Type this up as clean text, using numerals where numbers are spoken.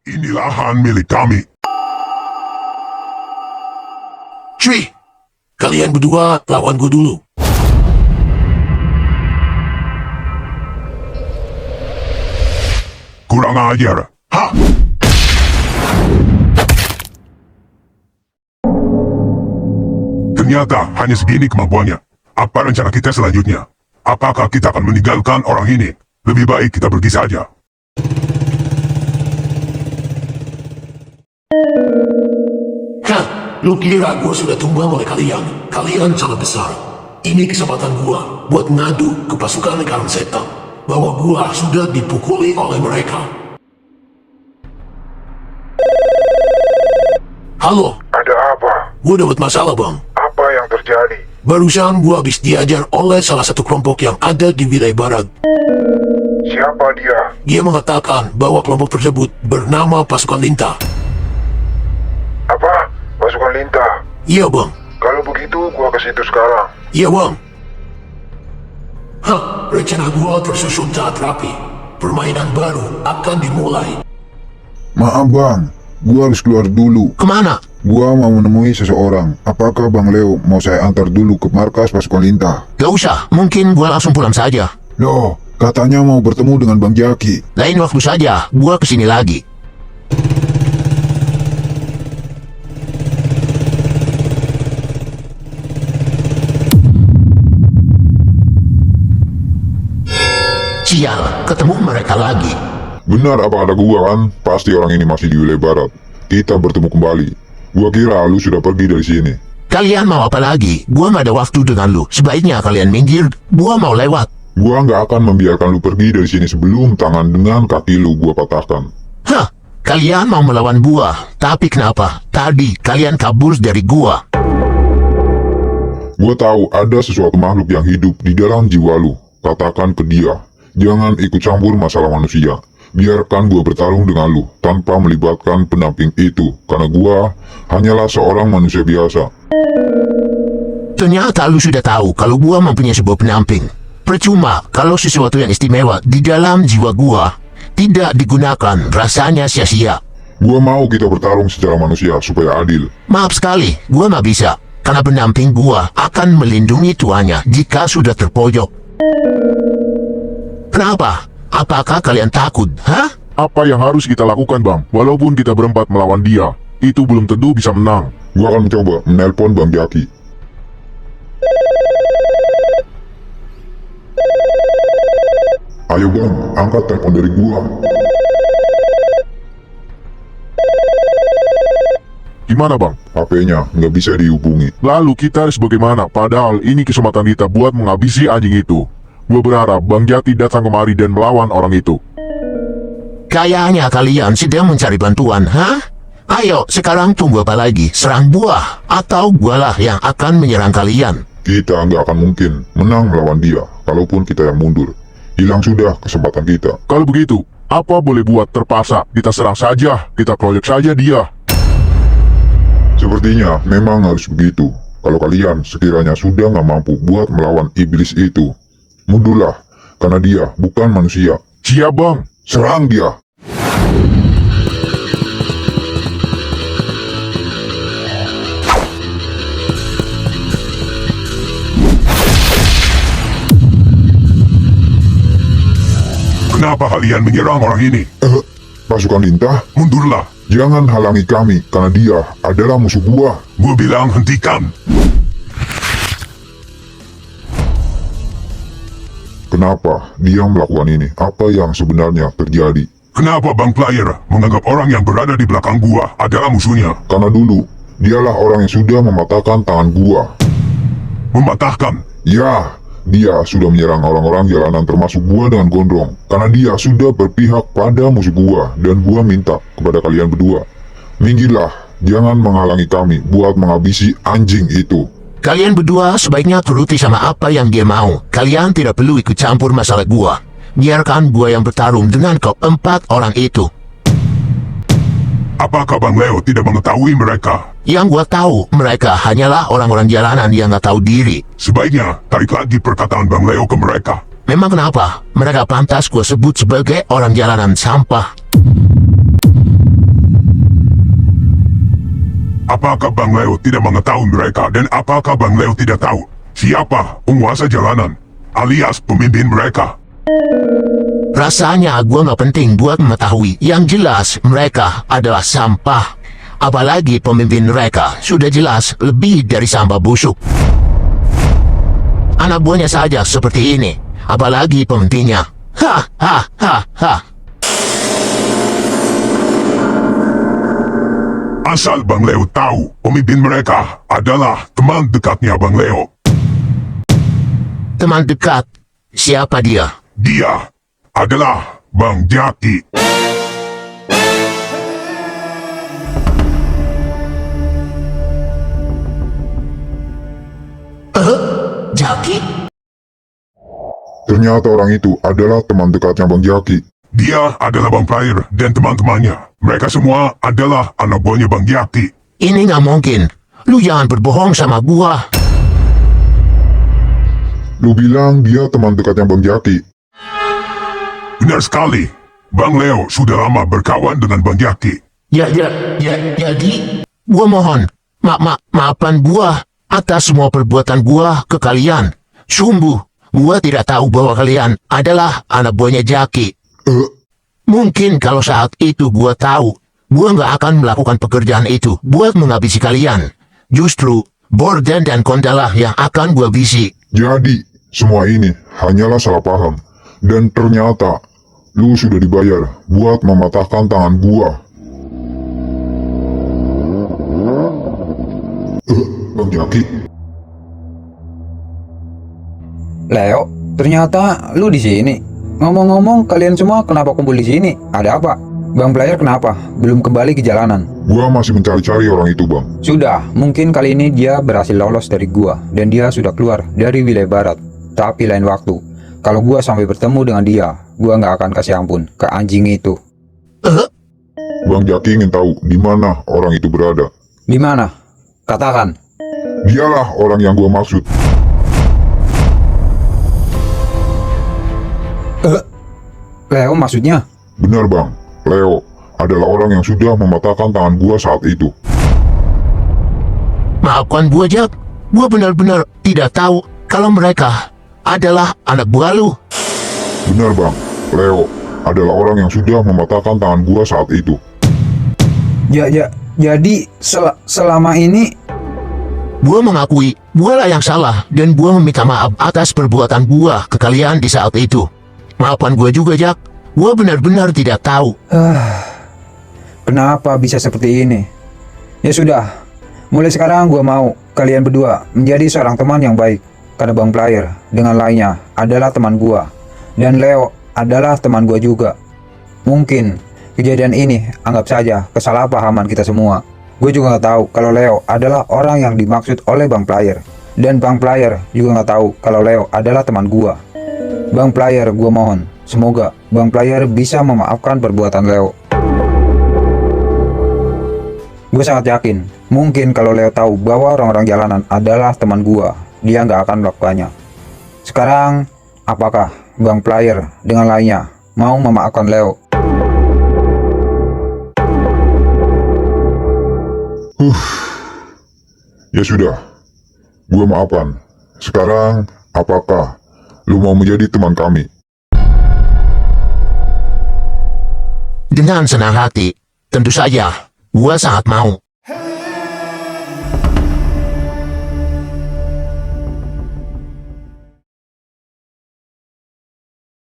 Ini lahan milik kami. Cuy, kalian berdua lawan gue dulu. Kurang ajar. Hah? Ternyata hanya segini kemampuannya. Apa rencana kita selanjutnya? Apakah kita akan meninggalkan orang ini? Lebih baik kita pergi saja. Hah, lu kira gue sudah tumbang oleh kalian? Kalian sangat besar. Ini kesempatan gue buat ngadu ke pasukan lingkaran setan bahwa gue sudah dipukuli oleh mereka. Halo, Ada apa? gue dapat masalah bang. Apa yang terjadi? Barusan gue habis diajar oleh salah satu kelompok yang ada di wilayah barat. Siapa dia? Dia mengatakan bahwa kelompok tersebut bernama Pasukan Lintah. Apa? Pasukan Lintah? Iya bang, Kalau begitu, gua ke situ sekarang. iya bang. Hah, rencana gue tersusun sangat rapi. Permainan baru akan dimulai. Maaf bang, gua harus keluar dulu. Kemana? Gua mau menemui seseorang. Apakah Bang Leo mau saya antar dulu ke markas pasukan Lintah? Gak usah, mungkin gue langsung pulang saja. Loh, katanya mau bertemu dengan Bang Jaki. Lain waktu saja, gue kesini lagi. Sial, ketemu mereka lagi. Benar apa kata gua kan? Pasti orang ini masih di wilayah barat. Kita bertemu kembali. Gua kira lu sudah pergi dari sini. Kalian mau apa lagi? Gue gak ada waktu dengan lu. Sebaiknya kalian minggir, gue mau lewat. Gua nggak akan membiarkan lu pergi dari sini sebelum tangan dengan kaki lu gua patahkan. Hah, kalian mau melawan gua. Tapi kenapa? Tadi kalian kabur dari gua. Gua tahu ada sesuatu makhluk yang hidup di dalam jiwa lu. Katakan ke dia, jangan ikut campur masalah manusia. Biarkan gua bertarung dengan lu tanpa melibatkan pendamping itu, karena gua hanyalah seorang manusia biasa. Ternyata lu sudah tahu kalau gua mempunyai sebuah pendamping. Percuma kalau sesuatu yang istimewa di dalam jiwa gua tidak digunakan, rasanya sia-sia. Gua mau kita bertarung secara manusia supaya adil. Maaf sekali, gua nggak bisa. Karena pendamping gua akan melindungi tuannya jika sudah terpojok. Kenapa? Apakah kalian takut? Hah? Apa yang harus kita lakukan bang? Walaupun kita berempat melawan dia, itu belum tentu bisa menang. Gua akan mencoba menelpon Bang Jaki. Ayo bang, angkat telepon dari gua. Gimana bang? HP-nya nggak bisa dihubungi. Lalu kita harus bagaimana? Padahal ini kesempatan kita buat menghabisi anjing itu. Gue berharap Bang Jati datang kemari dan melawan orang itu. Kayaknya kalian sedang mencari bantuan, hah? Ayo, sekarang tunggu apa lagi? Serang buah, atau gualah yang akan menyerang kalian. Kita nggak akan mungkin menang melawan dia, kalaupun kita yang mundur. Hilang sudah kesempatan kita. Kalau begitu, apa boleh buat? Terpaksa kita serang saja, kita proyek saja dia. Sepertinya memang harus begitu. Kalau kalian sekiranya sudah nggak mampu buat melawan iblis itu, mundurlah, karena dia bukan manusia. Siap bang. Serang dia! Kenapa kalian menyerang orang ini? Pasukan Lintah, Mundurlah. jangan halangi kami, karena dia adalah musuh gua. Gue bilang hentikan. Kenapa dia melakukan ini? Apa yang sebenarnya terjadi? Kenapa Bang Player menganggap orang yang berada di belakang gua adalah musuhnya? Karena dulu, dialah orang yang sudah mematahkan tangan gua. Mematahkan? Ya, dia sudah menyerang orang-orang jalanan termasuk gua dengan gondrong. Karena dia sudah berpihak pada musuh gua, dan gua minta kepada kalian berdua, minggirlah, jangan menghalangi kami buat menghabisi anjing itu. Kalian berdua sebaiknya turuti sama apa yang dia mau. Kalian tidak perlu ikut campur masalah gua. Biarkan gua yang bertarung dengan keempat orang itu. Apakah Bang Leo tidak mengetahui mereka? Yang gua tahu, mereka hanyalah orang-orang jalanan yang gak tahu diri. Sebaiknya tarik lagi perkataan Bang Leo ke mereka. Memang kenapa? Mereka pantas gua sebut sebagai orang jalanan sampah. Apakah Bang Leo tidak mengetahui mereka dan apakah Bang Leo tidak tahu siapa penguasa jalanan alias pemimpin mereka? Rasanya gua nggak penting buat mengetahui. Yang jelas mereka adalah sampah. Apalagi pemimpin mereka sudah jelas lebih dari sampah busuk. Anak buahnya saja seperti ini, apalagi pemimpinnya. Ha ha ha ha. Asal Bang Leo tahu pemimpin mereka adalah teman dekatnya Bang Leo. Teman dekat? Siapa dia? Dia adalah Bang Jaki. Jaki? Ternyata orang itu adalah teman dekatnya Bang Jaki. Dia adalah Bang Player dan teman-temannya. Mereka semua adalah anak buahnya Bang Jaki. Ini nggak mungkin. Lu jangan berbohong sama gua. Lu bilang dia teman dekatnya Bang Jaki. Benar sekali. Bang Leo sudah lama berkawan dengan Bang Jaki. Jadi, gua mohon, maafkan gua atas semua perbuatan gua ke kalian. Sungguh, gua tidak tahu bahwa kalian adalah anak buahnya Jaki. Mungkin kalau saat itu gua tahu, gua nggak akan melakukan pekerjaan itu buat menghabisi kalian. Justru, Borden dan Kondalah yang akan gua habisi. Jadi, semua ini hanyalah salah paham. Dan ternyata, lu sudah dibayar buat mematahkan tangan gua. Bang Jaki, Leo, ternyata lu di sini. Ngomong-ngomong, kalian semua kenapa kumpul di sini? Ada apa? Bang Player kenapa? Belum kembali ke jalanan? gua masih mencari-cari orang itu, Bang. Sudah, mungkin kali ini dia berhasil lolos dari gua dan dia sudah keluar dari wilayah barat. Tapi lain waktu, kalau gua sampai bertemu dengan dia, gua nggak akan kasih ampun ke anjing itu. Bang Jaki ingin tahu di mana orang itu berada. Di mana? Katakan. Dialah orang yang gua maksud. Leo maksudnya? Benar, Bang. Leo adalah orang yang sudah mematahkan tangan gua saat itu. Maafkan gua, Jak. Gua benar-benar tidak tahu kalau mereka adalah anak buah lu. Benar, Bang. Leo adalah orang yang sudah mematahkan tangan gua saat itu. Jadi selama ini Gua mengakui, gua lah yang salah dan gua meminta maaf atas perbuatan gua ke kalian di saat itu. Maafkan gua juga, Jak. Gua benar-benar tidak tahu. kenapa bisa seperti ini? Ya sudah, mulai sekarang gua mau kalian berdua menjadi seorang teman yang baik. Karena Bang Player dengan lainnya adalah teman gua dan Leo adalah teman gua juga. Mungkin kejadian ini anggap saja kesalahpahaman kita semua. Gue juga nggak tahu kalau Leo adalah orang yang dimaksud oleh Bang Player. Dan Bang Player juga nggak tahu kalau Leo adalah teman gua. Bang Player, gue mohon, semoga Bang Player bisa memaafkan perbuatan Leo. Gue sangat yakin, mungkin kalau Leo tahu bahwa orang-orang jalanan adalah teman gua, dia nggak akan melakukannya. Sekarang, apakah Bang Player dengan lainnya mau memaafkan Leo? Ya sudah, gua maafkan. Sekarang, apakah lu mau menjadi teman kami? Dengan senang hati, tentu saja, gua sangat mau.